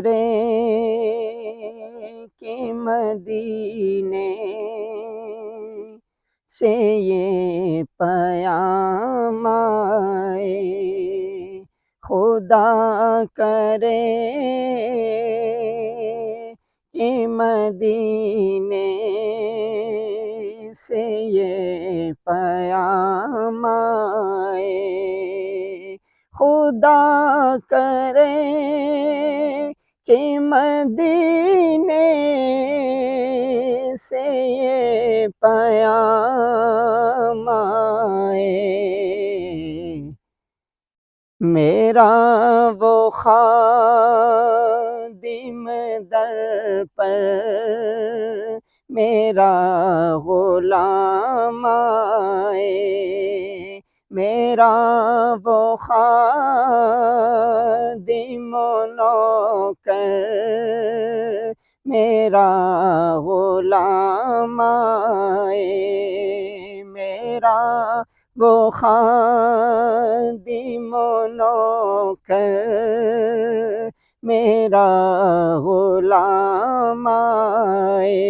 کریں کہ مدینے سے یہ پیام آئے، خدا کرے کہ مدینے سے یہ پیام آئے، خدا کرے کہ مدینے سے یہ پیام آئے، میرا وہ خادم در پر میرا غلام آئے، میرا وہ خادم و نوکر میرا غلام آئے، میرا وہ خادم و نوکر میرا غلام آئے،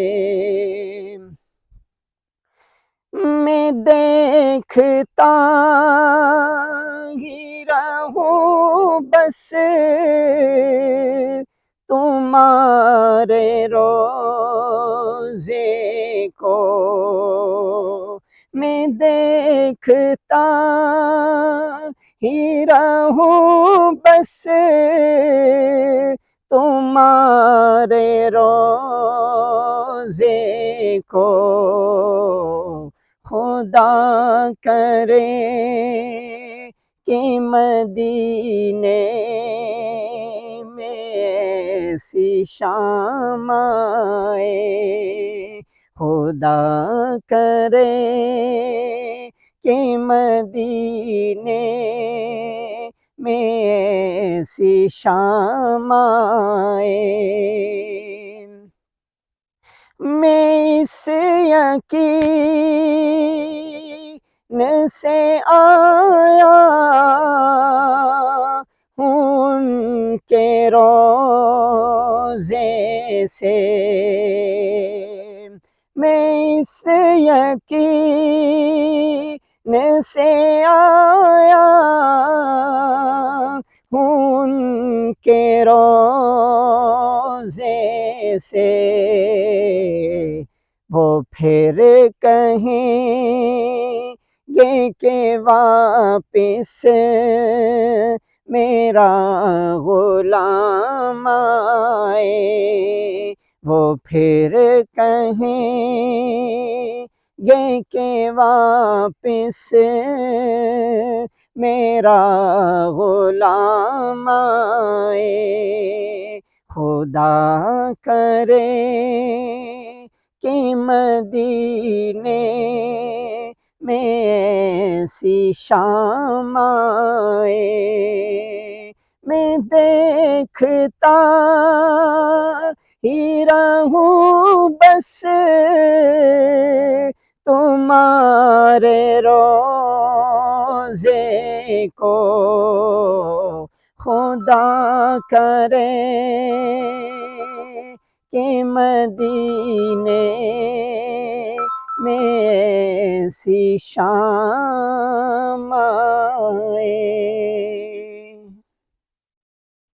میں دیکھتا ہی رہوں بس تمہارے روضے کو، میں دیکھتا ہی رہوں بس تمہارے روضے کو، خدا کرے کہ مدینے میں ایسی شام آئے، خدا کرے کہ مدینے میں ایسی شام آئے، میں اس یقین سے آیا ہوں ان کے روضے سے، میں اس یقین سے آیا ہوں ان کے روضے سے، وہ پھر کہیں گے کہ واپس میرا غلام آئے، وہ پھر کہیں گے کہ واپس میرا غلام آئے، خدا کرے کہ مدینے میں ایسی شام آئے، میں دیکھتا ہی رہوں بس تمہارے روضے کو، خدا کرے کہ مدینے میں ایسی شام آئے۔